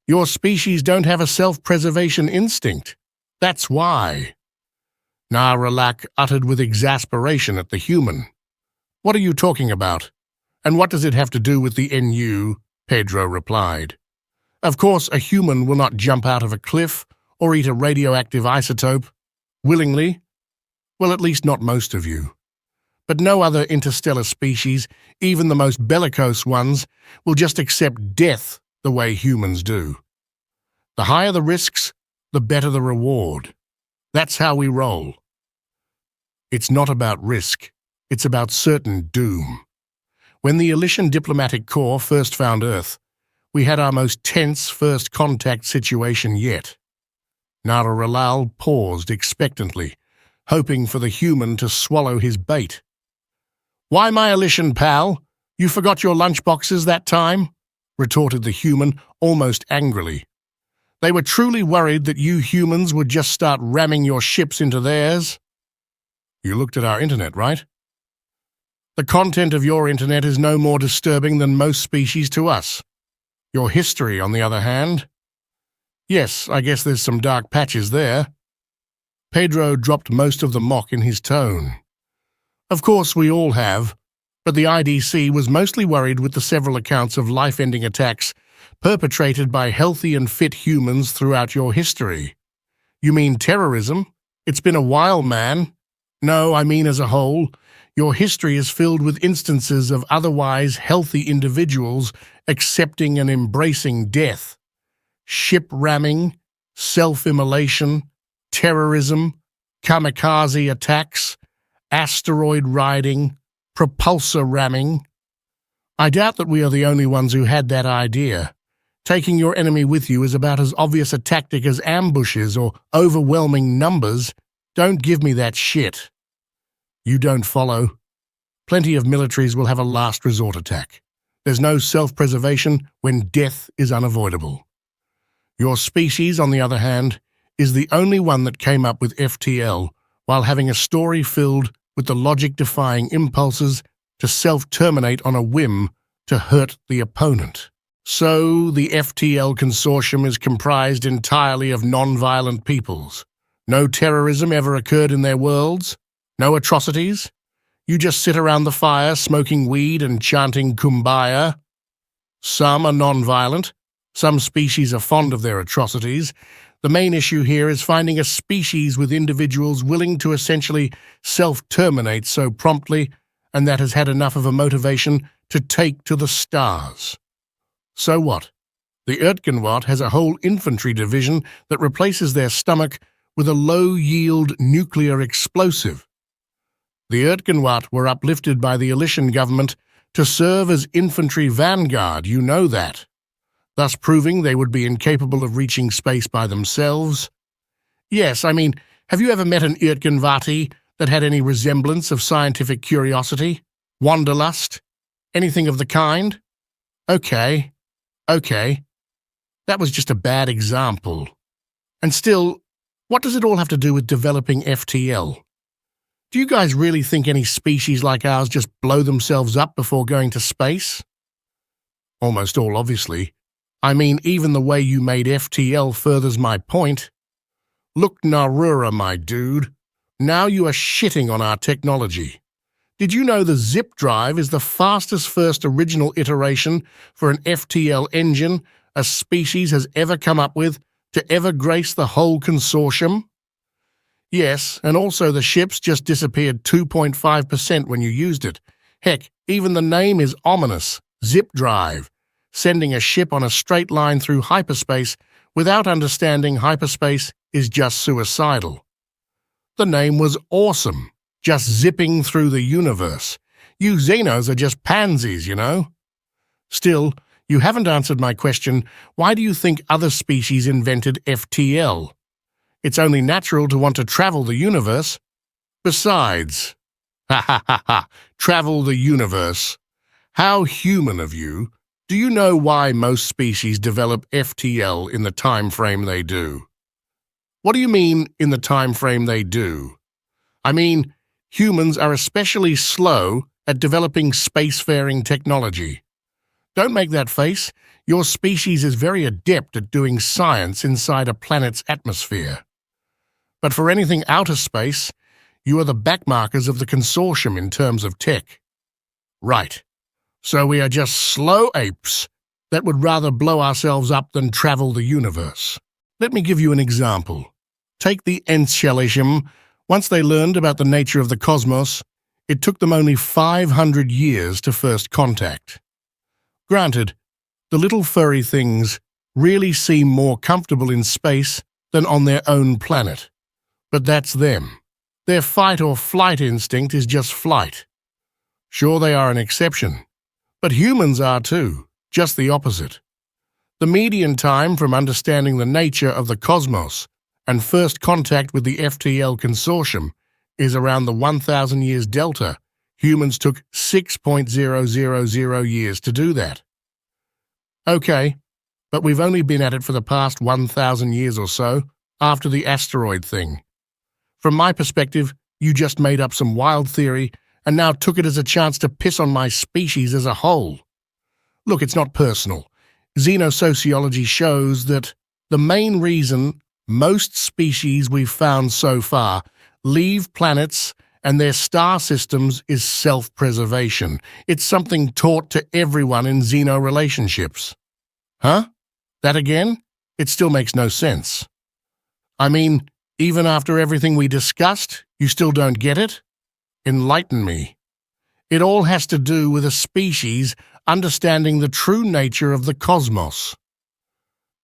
Your species don't have a self-preservation instinct. That's why. Naralak uttered with exasperation at the human. What are you talking about? And what does it have to do with the NU? Pedro replied. Of course, a human will not jump out of a cliff or eat a radioactive isotope. Willingly? Well, at least not most of you. But no other interstellar species, even the most bellicose ones, will just accept death the way humans do. The higher the risks, the better the reward. That's how we roll. It's not about risk. It's about certain doom. When the Elysian Diplomatic Corps first found Earth, we had our most tense first contact situation yet. Naralal paused expectantly, hoping for the human to swallow his bait. "Why, my Elysian pal? You forgot your lunchboxes that time?" retorted the human almost angrily. "They were truly worried that you humans would just start ramming your ships into theirs." "You looked at our internet, right?" "The content of your internet is no more disturbing than most species to us. Your history, on the other hand, yes, I guess there's some dark patches there." Pedro dropped most of the mock in his tone. "Of course we all have, but the IDC was mostly worried with the several accounts of life-ending attacks perpetrated by healthy and fit humans throughout your history." "You mean terrorism? It's been a while, man." "No, I mean as a whole. Your history is filled with instances of otherwise healthy individuals accepting and embracing death. Ship ramming, self-immolation, terrorism, kamikaze attacks, asteroid riding, propulsor ramming. I doubt that we are the only ones who had that idea. Taking your enemy with you is about as obvious a tactic as ambushes or overwhelming numbers. Don't give me that shit. You don't follow. Plenty of militaries will have a last resort attack. There's no self-preservation when death is unavoidable. Your species, on the other hand, is the only one that came up with FTL while having a story filled with the logic-defying impulses to self-terminate on a whim to hurt the opponent. So, the FTL consortium is comprised entirely of non-violent peoples. No terrorism ever occurred in their worlds? No atrocities? You just sit around the fire smoking weed and chanting kumbaya? Some are non-violent. Some species are fond of their atrocities. The main issue here is finding a species with individuals willing to essentially self-terminate so promptly and that has had enough of a motivation to take to the stars. So what? The Ertgenwart has a whole infantry division that replaces their stomach with a low-yield nuclear explosive. The Ertgenwart were uplifted by the Elysian government to serve as infantry vanguard, you know that, thus proving they would be incapable of reaching space by themselves. Yes, I mean, have you ever met an Ertgenwarti that had any resemblance of scientific curiosity? Wanderlust? Anything of the kind? Okay. That was just a bad example. And still, what does it all have to do with developing FTL? Do you guys really think any species like ours just blow themselves up before going to space? Almost all, obviously. I mean, even the way you made FTL furthers my point. Look, Narura, my dude. Now you are shitting on our technology. Did you know the zip drive is the fastest first original iteration for an FTL engine a species has ever come up with to ever grace the whole consortium? Yes, and also the ships just disappeared 2.5% when you used it. Heck, even the name is ominous, zip drive, sending a ship on a straight line through hyperspace without understanding hyperspace is just suicidal. The name was awesome, just zipping through the universe. You Xenos are just pansies, you know? Still, you haven't answered my question, why do you think other species invented FTL? It's only natural to want to travel the universe. Besides, travel the universe. How human of you. Do you know why most species develop FTL in the time frame they do? What do you mean, in the time frame they do? I mean, humans are especially slow at developing spacefaring technology. Don't make that face. Your species is very adept at doing science inside a planet's atmosphere. But for anything outer space, you are the backmarkers of the consortium in terms of tech. Right. So we are just slow apes that would rather blow ourselves up than travel the universe. Let me give you an example. Take the Encelesium. Once they learned about the nature of the cosmos, it took them only 500 years to first contact. Granted, the little furry things really seem more comfortable in space than on their own planet. But that's them. Their fight or flight instinct is just flight. Sure, they are an exception, but humans are too, just the opposite. The median time from understanding the nature of the cosmos and first contact with the FTL consortium is around the 1,000 years delta. Humans took 6.000 years to do that. Okay, but we've only been at it for the past 1,000 years or so, after the asteroid thing. From my perspective, you just made up some wild theory and now took it as a chance to piss on my species as a whole. Look, it's not personal. Xenosociology shows that the main reason most species we've found so far leave planets and their star systems is self-preservation. It's something taught to everyone in xeno relationships. Huh? That again? It still makes no sense. I mean, even after everything we discussed, you still don't get it? Enlighten me. It all has to do with a species understanding the true nature of the cosmos.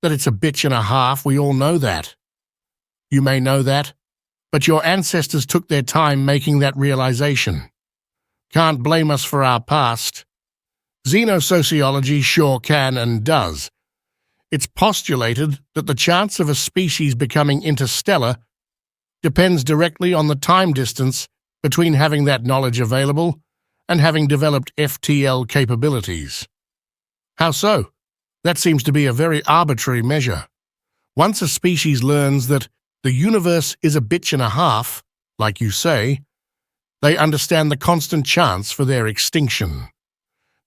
That it's a bitch and a half, we all know that. You may know that, but your ancestors took their time making that realization. Can't blame us for our past. Xenosociology sure can and does. It's postulated that the chance of a species becoming interstellar depends directly on the time distance between having that knowledge available and having developed FTL capabilities. How so? That seems to be a very arbitrary measure. Once a species learns that the universe is a bitch and a half, like you say, they understand the constant chance for their extinction.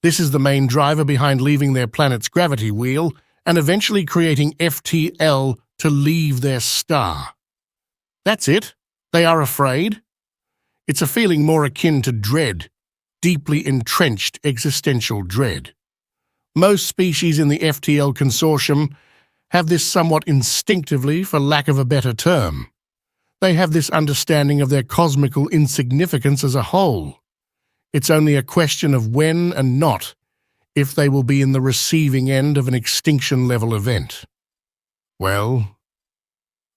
This is the main driver behind leaving their planet's gravity wheel and eventually creating FTL to leave their star. That's it? They are afraid? It's a feeling more akin to dread, deeply entrenched existential dread. Most species in the FTL consortium have this somewhat instinctively, for lack of a better term. They have this understanding of their cosmical insignificance as a whole. It's only a question of when and not if they will be in the receiving end of an extinction-level event. Well,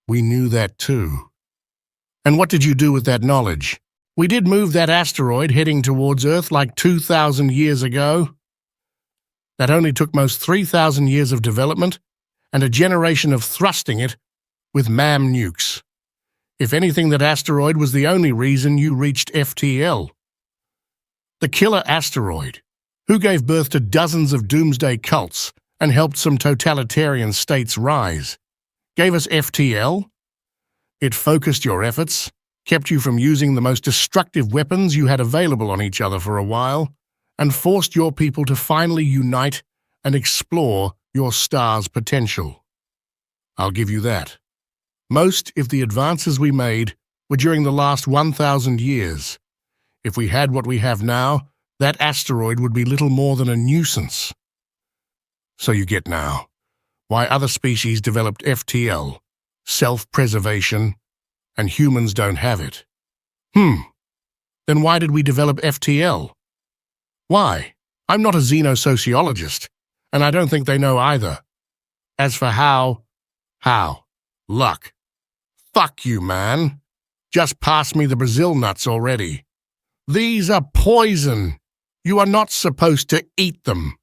we knew that too. And what did you do with that knowledge? We did move that asteroid heading towards Earth like 2,000 years ago. That only took most 3,000 years of development and a generation of thrusting it with MAM nukes. If anything, that asteroid was the only reason you reached FTL. The killer asteroid, who gave birth to dozens of doomsday cults and helped some totalitarian states rise, gave us FTL? It focused your efforts, kept you from using the most destructive weapons you had available on each other for a while, and forced your people to finally unite and explore your star's potential. I'll give you that. Most, if the advances we made, were during the last 1,000 years. If we had what we have now, that asteroid would be little more than a nuisance. So you get now why other species developed FTL, self-preservation, and humans don't have it. Then why did we develop FTL? Why? I'm not a xenosociologist, and I don't think they know either. As for how? Luck. Fuck you, man. Just pass me the Brazil nuts already. These are poison. You are not supposed to eat them.